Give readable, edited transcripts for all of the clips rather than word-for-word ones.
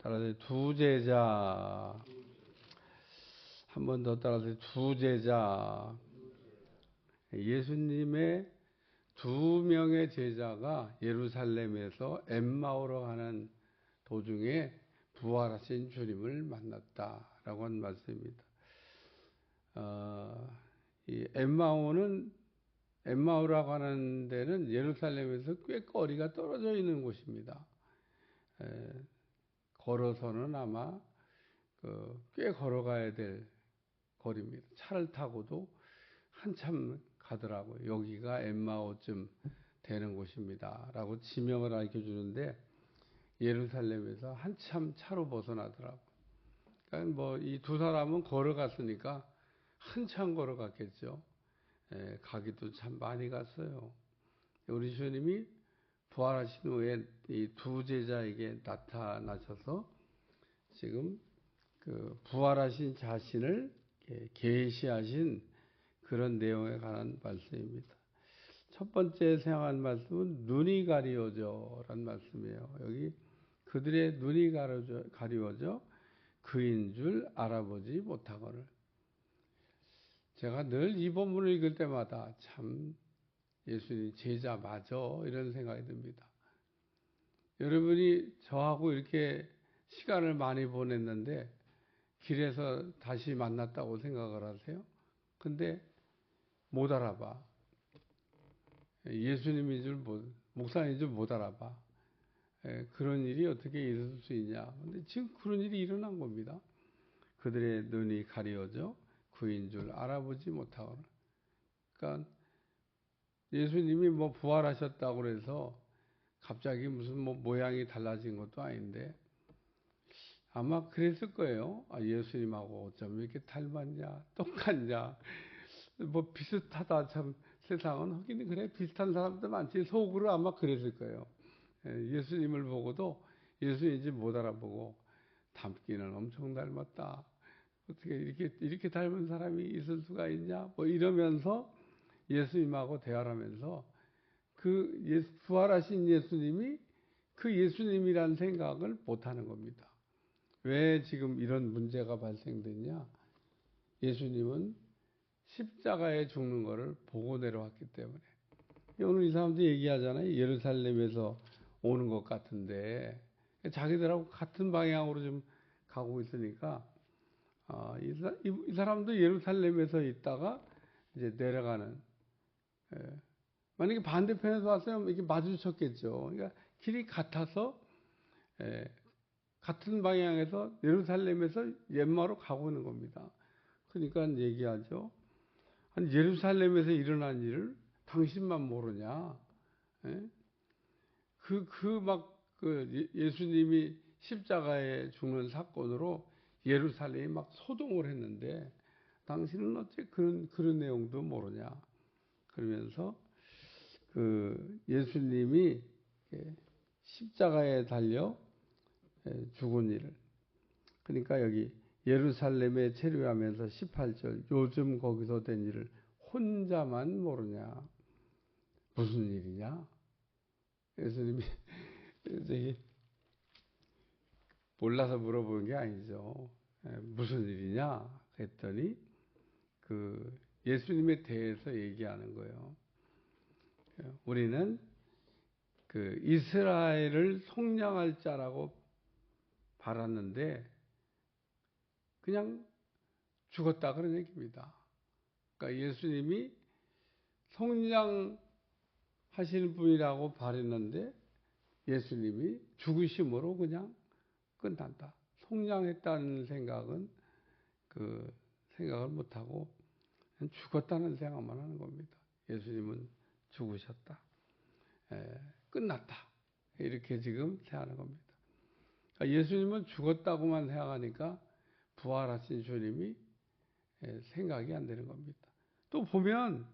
따라서 두 제자. 한 번 더 따라서 두 제자. 예수님의 두 명의 제자가 예루살렘에서 엠마오로 가는 도중에 부활하신 주님을 만났다라고 하는 말씀입니다. 이 엠마오라고 하는 데는 예루살렘에서 꽤 거리가 떨어져 있는 곳입니다. 걸어서는 아마 꽤 걸어가야 될 거리입니다. 차를 타고도 한참 가더라고요. 여기가 엠마오쯤 되는 곳입니다. 라고 지명을 알려주는데 예루살렘에서 한참 차로 벗어나더라고요. 그러니까 뭐 이 두 사람은 걸어갔으니까 한참 걸어갔겠죠. 가기도 참 많이 갔어요. 우리 주님이 부활하신 후에 이 두 제자에게 나타나셔서 지금 그 부활하신 자신을 계시하신 그런 내용에 관한 말씀입니다. 첫 번째 생각한 말씀은 눈이 가리워져 라는 말씀이에요. 여기 그들의 눈이 가리워져 그인 줄 알아보지 못하거늘. 제가 늘 이 본문을 읽을 때마다 참 예수님 제자 맞아 이런 생각이 듭니다. 여러분이 저하고 이렇게 시간을 많이 보냈는데 길에서 다시 만났다고 생각을 하세요? 근데 못 알아봐. 예수님인 줄 목사인 줄 못 알아봐. 그런 일이 어떻게 있을 수 있냐. 근데 지금 그런 일이 일어난 겁니다. 그들의 눈이 가려져 그인 줄 알아보지 못하거나. 그러니까 예수님이 뭐 부활하셨다고 그래서 갑자기 무슨 뭐 모양이 달라진 것도 아닌데 아마 그랬을 거예요. 예수님하고 어쩜 이렇게 닮았냐, 똑같냐, 뭐 비슷하다. 참 세상은 하긴 그래 비슷한 사람도 많지. 속으로 아마 그랬을 거예요. 예수님을 보고도 예수님인지 못 알아보고 닮기는 엄청 닮았다. 어떻게 이렇게 닮은 사람이 있을 수가 있냐? 뭐 이러면서 예수님하고 대화를 하면서 부활하신 예수님이 그 예수님이란 생각을 못 하는 겁니다. 왜 지금 이런 문제가 발생됐냐? 예수님은 십자가에 죽는 것을 보고 내려왔기 때문에. 오늘 이 사람들이 얘기하잖아요. 예루살렘에서 오는 것 같은데 자기들하고 같은 방향으로 좀 가고 있으니까 이 사람도 예루살렘에서 있다가 이제 내려가는. 만약에 반대편에서 왔으면 이렇게 마주쳤겠죠. 그러니까 길이 같아서 같은 방향에서 예루살렘에서 엠마오로 가고 있는 겁니다. 그러니까 얘기하죠. 아니, 예루살렘에서 일어난 일을 당신만 모르냐? 예수님이 십자가에 죽는 사건으로 예루살렘이 막 소동을 했는데 당신은 어째 그런 내용도 모르냐? 그러면서 예수님이 십자가에 달려 죽은 일을. 그러니까 여기 예루살렘에 체류하면서 18절 요즘 거기서 된 일을 혼자만 모르냐. 무슨 일이냐. 예수님이 몰라서 물어보는 게 아니죠. 무슨 일이냐 했더니 예수님에 대해서 얘기하는 거예요. 우리는 이스라엘을 속량할 자라고 바랐는데 그냥 죽었다 그런 얘기입니다. 그러니까 예수님이 속량하시는 분이라고 바랬는데 예수님이 죽으심으로 그냥 끝난다. 속량했다는 생각은 생각을 못하고 그냥 죽었다는 생각만 하는 겁니다. 예수님은 죽으셨다. 끝났다. 이렇게 지금 생각하는 겁니다. 그러니까 예수님은 죽었다고만 생각하니까 부활하신 주님이 생각이 안 되는 겁니다. 또 보면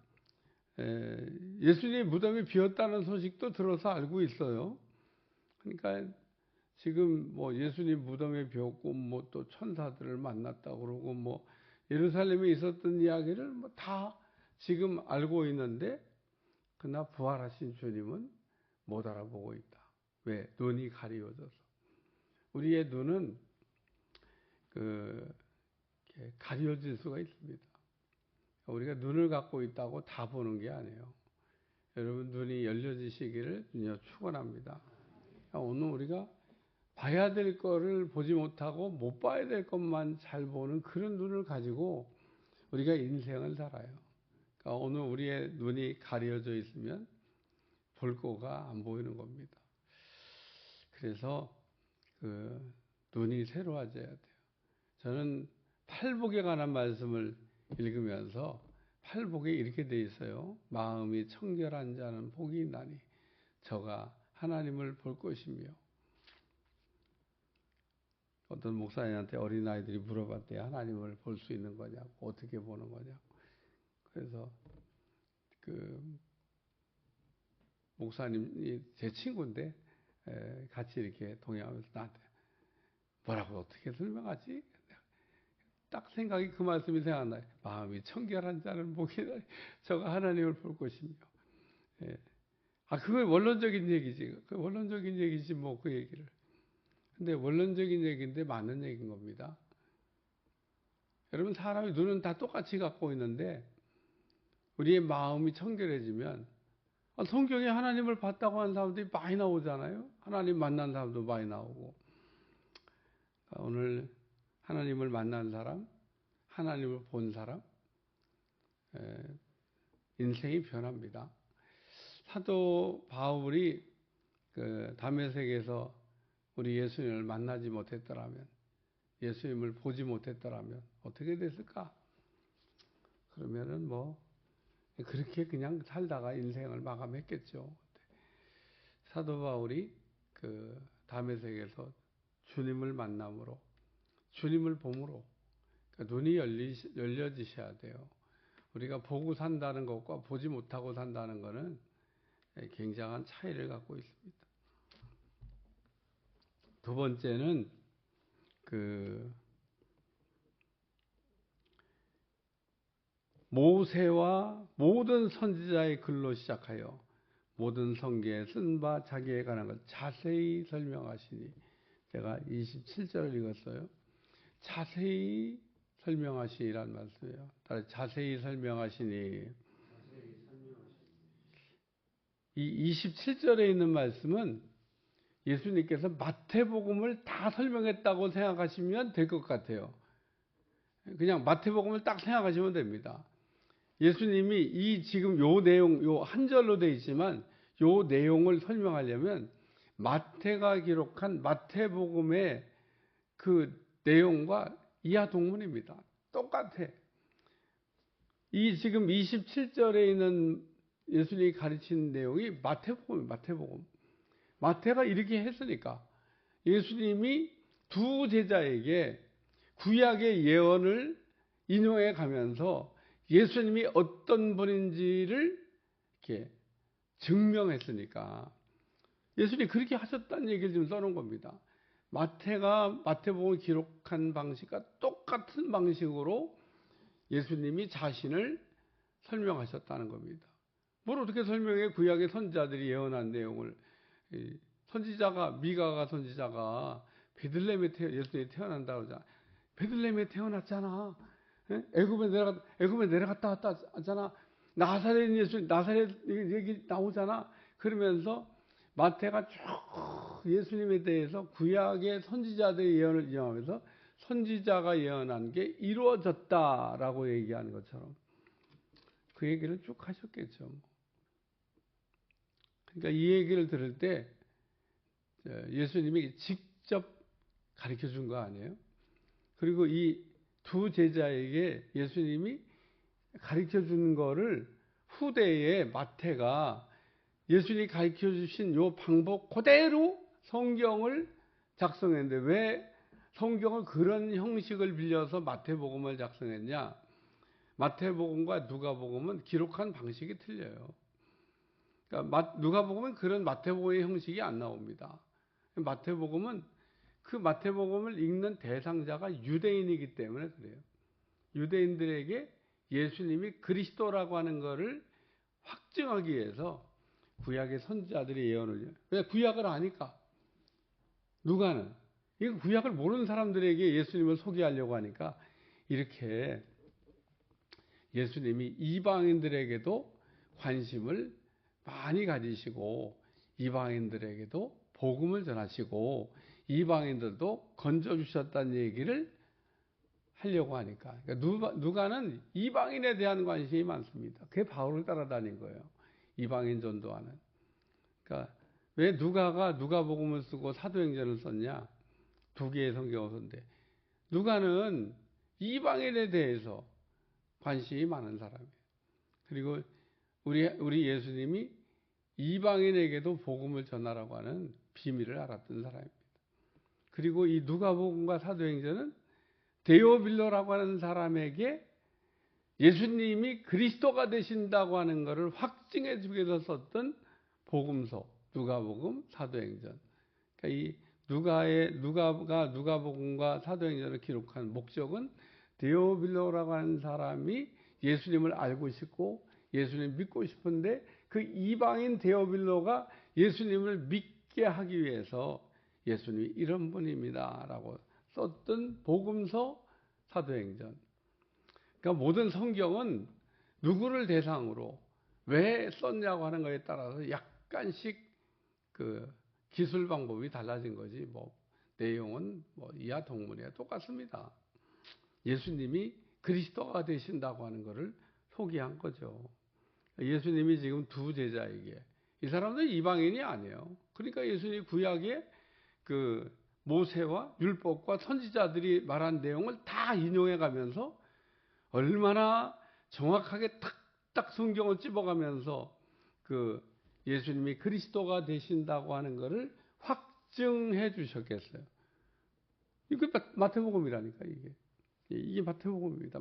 예수님의 무덤이 비었다는 소식도 들어서 알고 있어요. 그러니까 지금 뭐 예수님 무덤에 비었고 뭐 또 천사들을 만났다고 그러고 뭐 예루살렘에 있었던 이야기를 뭐 다 지금 알고 있는데 그러나 부활하신 주님은 못 알아보고 있다. 왜? 눈이 가리워져서. 우리의 눈은 이렇게 가려질 수가 있습니다. 우리가 눈을 갖고 있다고 다 보는 게 아니에요. 여러분 눈이 열려지시기를 축원합니다. 오늘 우리가 봐야 될 거를 보지 못하고 못 봐야 될 것만 잘 보는 그런 눈을 가지고 우리가 인생을 살아요. 그러니까 오늘 우리의 눈이 가려져 있으면 볼 거가 안 보이는 겁니다. 그래서 눈이 새로워져야 돼요. 저는 팔복에 관한 말씀을 읽으면서 팔복에 이렇게 돼 있어요. 마음이 청결한 자는 복이 있나니 저가 하나님을 볼 것이며. 어떤 목사님한테 어린아이들이 물어봤대요. 하나님을 볼 수 있는 거냐고, 어떻게 보는 거냐고. 그래서 목사님이 제 친구인데 같이 이렇게 동행하면서 나한테 뭐라고 어떻게 설명하지? 딱 생각이 그 말씀이 생각나요. 마음이 청결한 자는 복이 있나니 저가 하나님을 볼 것이며. 그건 원론적인 얘기지. 그 원론적인 얘기지 뭐 그 얘기를. 근데 원론적인 얘기인데 맞는 얘기인 겁니다. 여러분 사람이 눈은 다 똑같이 갖고 있는데 우리의 마음이 청결해지면 성경에 하나님을 봤다고 하는 사람들이 많이 나오잖아요. 하나님 만난 사람도 많이 나오고. 오늘 하나님을 만난 사람, 하나님을 본 사람, 인생이 변합니다. 사도 바울이 다메섹에서 우리 예수님을 만나지 못했더라면, 예수님을 보지 못했더라면 어떻게 됐을까? 그러면은 그렇게 그냥 살다가 인생을 마감했겠죠. 사도 바울이 다메섹에서 주님을 만남으로, 주님을 봄으로 눈이 열려지셔야 돼요. 우리가 보고 산다는 것과 보지 못하고 산다는 것은 굉장한 차이를 갖고 있습니다. 두 번째는 모세와 모든 선지자의 글로 시작하여 모든 성경에 쓴 바 자기에 관한 것 자세히 설명하시니, 제가 27절을 읽었어요. 자세히 설명하시니라는 말씀이에요. 자세히 설명하시니. 이 27절에 있는 말씀은 예수님께서 마태복음을 다 설명했다고 생각하시면 될 것 같아요. 그냥 마태복음을 딱 생각하시면 됩니다. 예수님이 지금 요 내용, 요 한 절로 되어 있지만 요 내용을 설명하려면 마태가 기록한 마태복음의 그 내용과 이하동문입니다. 똑같아. 이 지금 27절에 있는 예수님이 가르친 내용이 마태복음이에요. 마태복음. 마태가 이렇게 했으니까 예수님이 두 제자에게 구약의 예언을 인용해 가면서 예수님이 어떤 분인지를 이렇게 증명했으니까 예수님이 그렇게 하셨다는 얘기를 지금 써놓은 겁니다. 마태가 마태복음을 기록한 방식과 똑같은 방식으로 예수님이 자신을 설명하셨다는 겁니다. 뭘 어떻게 설명해? 구약의 선지자들이 예언한 내용을. 선지자가, 미가가 선지자가 베들레헴에 예수님이 태어난다고 하잖아. 베들레헴에 태어났잖아. 애굽에 내려갔다 왔다 하잖아. 나사렛 예수, 나사렛 얘기 나오잖아. 그러면서 마태가 쭉 예수님에 대해서 구약의 선지자들의 예언을 인용하면서 선지자가 예언한 게 이루어졌다라고 얘기하는 것처럼 그 얘기를 쭉 하셨겠죠. 그러니까 이 얘기를 들을 때 예수님이 직접 가르쳐 준 거 아니에요? 그리고 이 두 제자에게 예수님이 가르쳐 준 거를 후대에 마태가 예수님이 가르쳐 주신 요 방법 그대로 성경을 작성했는데 왜 성경을 그런 형식을 빌려서 마태복음을 작성했냐? 마태복음과 누가복음은 기록한 방식이 틀려요. 그러니까 누가복음은 그런 마태복음의 형식이 안 나옵니다. 마태복음은 그 마태복음을 읽는 대상자가 유대인이기 때문에 그래요. 유대인들에게 예수님이 그리스도라고 하는 것을 확증하기 위해서 구약의 선지자들이 예언을 해요. 왜? 구약을 아니까. 누가는 이거 구약을 모르는 사람들에게 예수님을 소개하려고 하니까 이렇게 예수님이 이방인들에게도 관심을 많이 가지시고 이방인들에게도 복음을 전하시고 이방인들도 건져주셨다는 얘기를 하려고 하니까. 그러니까 누가는 이방인에 대한 관심이 많습니다. 그게 바울을 따라다닌 거예요. 이방인 전도하는. 그러니까 왜 누가가 누가복음을 쓰고 사도행전을 썼냐? 두 개의 성경을 썼는데 누가는 이방인에 대해서 관심이 많은 사람이에요. 그리고 우리 예수님이 이방인에게도 복음을 전하라고 하는 비밀을 알았던 사람입니다. 그리고 이 누가복음과 사도행전은 데오빌로라고 하는 사람에게 예수님이 그리스도가 되신다고 하는 것을 확증해 주기 위해서 썼던 복음서, 누가복음, 사도행전. 그러니까 이 누가가 누가복음과 사도행전을 기록한 목적은 데오빌로라고 하는 사람이 예수님을 알고 싶고 예수님 믿고 싶은데 그 이방인 데오빌로가 예수님을 믿게 하기 위해서 예수님이 이런 분입니다라고 썼던 복음서, 사도행전. 그러니까 모든 성경은 누구를 대상으로 왜 썼냐고 하는 것에 따라서 약간씩 그 기술 방법이 달라진 거지 뭐 내용은 뭐 이하 동문이야 똑같습니다. 예수님이 그리스도가 되신다고 하는 것을 소개한 거죠. 예수님이 지금 두 제자에게 이 사람들은 이방인이 아니에요. 그러니까 예수님이 구약에 그 모세와 율법과 선지자들이 말한 내용을 다 인용해 가면서 얼마나 정확하게 탁탁 성경을 찝어가면서 그 예수님이 그리스도가 되신다고 하는 것을 확증해 주셨겠어요. 이게 마태복음이라니까 이게 마태복음입니다.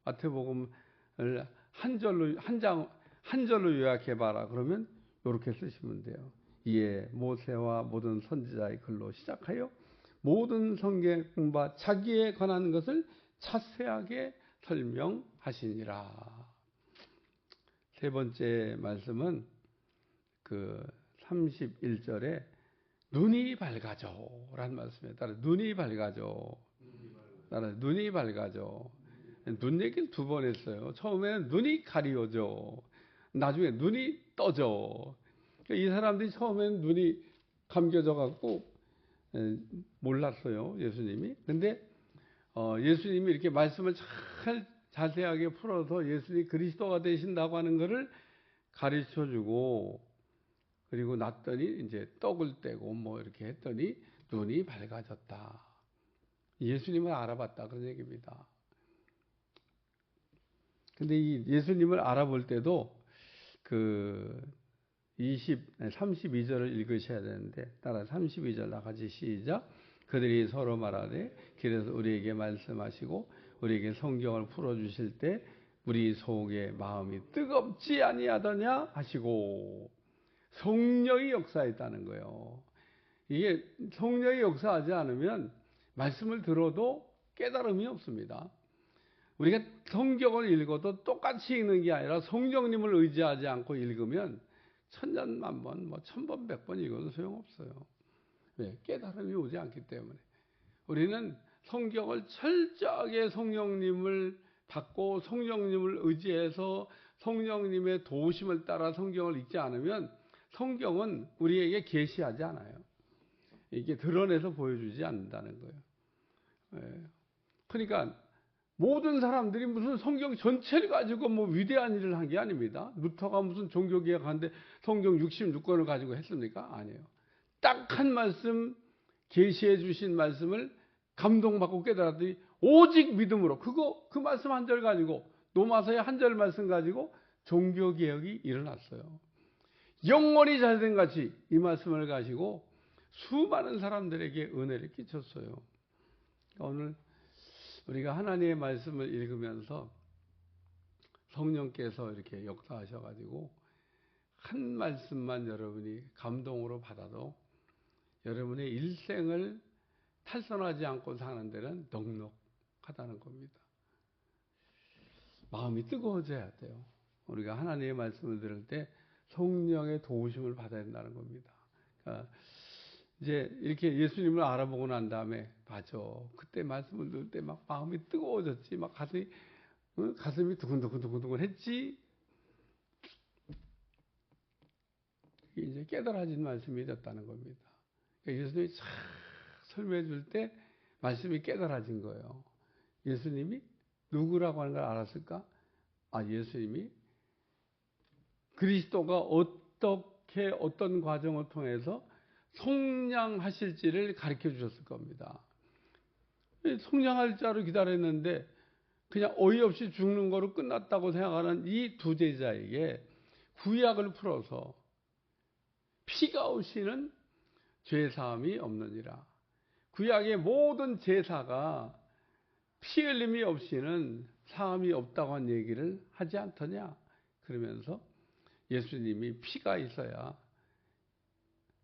마태복음을 한 절로 요약해 봐라. 그러면 이렇게 쓰시면 돼요. 이에 모세와 모든 선지자의 글로 시작하여 모든 성경과 자기에 관한 것을 자세하게 설명하시니라. 세 번째 말씀은 그 31절에 눈이 밝아져라는 말씀이에요. 따라 눈이 밝아져. 눈이 밝아져. 눈 얘기를 두 번 했어요. 처음에는 눈이 가리워져. 나중에 눈이 떠져. 이 사람들이 처음에는 눈이 감겨져 갖고 몰랐어요. 예수님이. 근데 예수님이 이렇게 말씀을 잘 자세하게 풀어서 예수님이 그리스도가 되신다고 하는 것을 가르쳐 주고 그리고 났더니 이제 떡을 떼고 뭐 이렇게 했더니 눈이 밝아졌다. 예수님을 알아봤다 그런 얘기입니다. 근데 이 예수님을 알아볼 때도 그 32절을 읽으셔야 되는데 따라 32절 나같이 시작. 그들이 서로 말하되 길에서 우리에게 말씀하시고 우리에게 성경을 풀어주실 때 우리 속에 마음이 뜨겁지 아니하더냐 하시고 성령이 역사했다는 거예요. 이게 성령이 역사하지 않으면 말씀을 들어도 깨달음이 없습니다. 우리가 성경을 읽어도 똑같이 읽는 게 아니라 성령님을 의지하지 않고 읽으면 천년만번, 뭐 천번, 백번 읽어도 소용없어요. 왜? 깨달음이 오지 않기 때문에. 우리는 성경을 철저하게 성령님을 받고 성령님을 의지해서 성령님의 도우심을 따라 성경을 읽지 않으면 성경은 우리에게 계시하지 않아요. 이게 드러내서 보여주지 않는다는 거예요. 그러니까 모든 사람들이 무슨 성경 전체를 가지고 뭐 위대한 일을 한 게 아닙니다. 루터가 무슨 종교개혁하는데 성경 66권을 가지고 했습니까? 아니에요. 딱 한 말씀 계시해 주신 말씀을 감동받고 깨달았더니 오직 믿음으로 그 말씀 한 절 가지고 로마서의 한 절 말씀 가지고 종교개혁이 일어났어요. 영원히 잘된 같이 이 말씀을 가지고 수많은 사람들에게 은혜를 끼쳤어요. 오늘 우리가 하나님의 말씀을 읽으면서 성령께서 이렇게 역사하셔가지고 한 말씀만 여러분이 감동으로 받아도 여러분의 일생을 탈선하지 않고 사는 데는 넉넉하다는 겁니다. 마음이 뜨거워져야 돼요. 우리가 하나님의 말씀을 들을 때 성령의 도우심을 받아야 된다는 겁니다. 그러니까 이제 이렇게 예수님을 알아보고 난 다음에 맞아. 그때 말씀을 들을 때 막 마음이 뜨거워졌지. 막 가슴이 두근두근 했지. 이게 이제 깨달아진 말씀이 됐다는 겁니다. 그러니까 예수님이 쫙 설명해 줄 때 말씀이 깨달아진 거예요. 예수님이 누구라고 하는 걸 알았을까? 아, 예수님이 그리스도가 어떻게 어떤 과정을 통해서 성량하실지를 가르쳐 주셨을 겁니다. 성량할 자를 기다렸는데 그냥 어이없이 죽는 거로 끝났다고 생각하는 이 두 제자에게 구약을 풀어서 피가 없이는 죄사함이 없느니라. 구약의 모든 제사가 피 흘림이 없이는 사함이 없다고 한 얘기를 하지 않더냐. 그러면서 예수님이 피가 있어야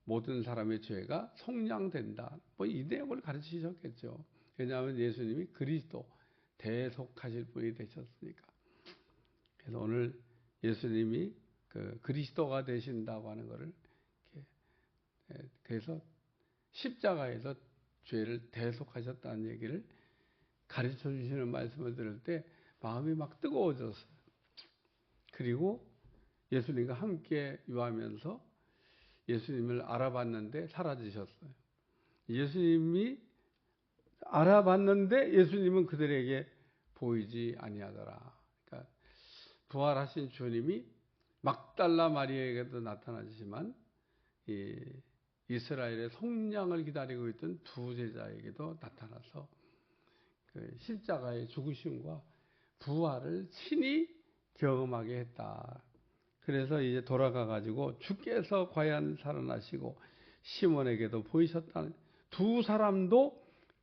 모든 사람의 죄가 속량된다. 뭐 이 내용을 가르치셨겠죠. 왜냐하면 예수님이 그리스도 대속하실 분이 되셨으니까. 그래서 오늘 예수님이 그 그리스도가 되신다고 하는 것을 그래서 십자가에서 죄를 대속하셨다는 얘기를 가르쳐 주시는 말씀을 들을 때 마음이 막 뜨거워졌어요. 그리고 예수님과 함께 유하면서 예수님을 알아봤는데 사라지셨어요. 예수님이 알아봤는데 예수님은 그들에게 보이지 아니하더라. 그러니까 부활하신 주님이 막달라 마리아에게도 나타나지만 이스라엘의 속량을 기다리고 있던 두 제자에게도 나타나서 그 십자가의 죽으심과 부활을 친히 경험하게 했다. 그래서 이제 돌아가 가지고 주께서 과연 살아나시고 시몬에게도 보이셨다는 두 사람도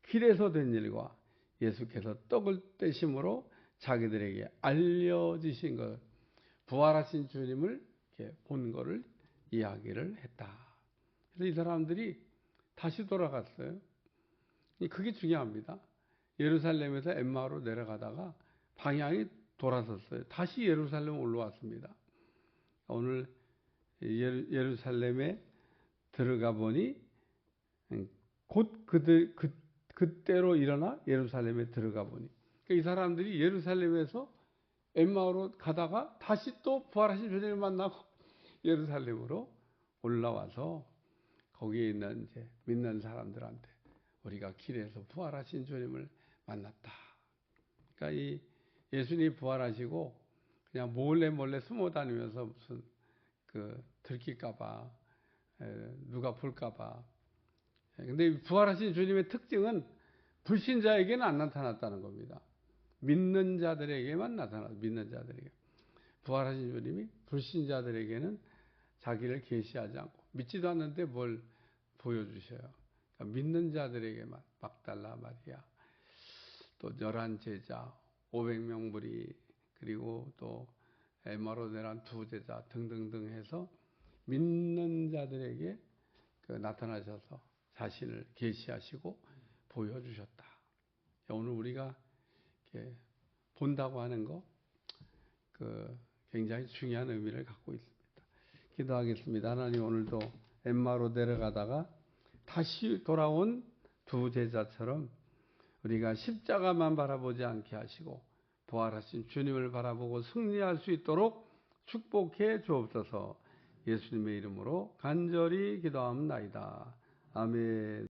길에서 된 일과 예수께서 떡을 떼심으로 자기들에게 알려지신 것, 부활하신 주님을 이렇게 본 것을 이야기를 했다. 그래서 이 사람들이 다시 돌아갔어요. 그게 중요합니다. 예루살렘에서 엠마오로 내려가다가 방향이 돌아섰어요. 다시 예루살렘 올라왔습니다. 오늘 예루살렘에 들어가 보니 곧 그때로 일어나 예루살렘에 들어가 보니 그러니까 이 사람들이 예루살렘에서 엠마오로 가다가 다시 또 부활하신 주님을 만나고 예루살렘으로 올라와서 거기에 있는 이제 믿는 사람들한테 우리가 길에서 부활하신 주님을 만났다. 그러니까 이 예수님이 부활하시고 그냥 몰래 숨어 다니면서 무슨 들킬까봐 누가 볼까봐. 근데 부활하신 주님의 특징은 불신자에게는 안 나타났다는 겁니다. 믿는 자들에게만 나타났어요. 믿는 자들에게. 부활하신 주님이 불신자들에게는 자기를 계시하지 않고 믿지도 않는데 뭘 보여주셔요. 그러니까 믿는 자들에게만 막달라 마리아, 또 11제자, 500명 무리, 그리고 또 엠마오로 내려간 두 제자 등등등 해서 믿는 자들에게 나타나셔서 자신을 계시하시고 보여주셨다. 오늘 우리가 이렇게 본다고 하는 거 굉장히 중요한 의미를 갖고 있습니다. 기도하겠습니다. 하나님, 오늘도 엠마오로 내려가다가 다시 돌아온 두 제자처럼 우리가 십자가만 바라보지 않게 하시고 부활하신 주님을 바라보고 승리할 수 있도록 축복해 주옵소서. 예수님의 이름으로 간절히 기도하옵나이다. 아멘.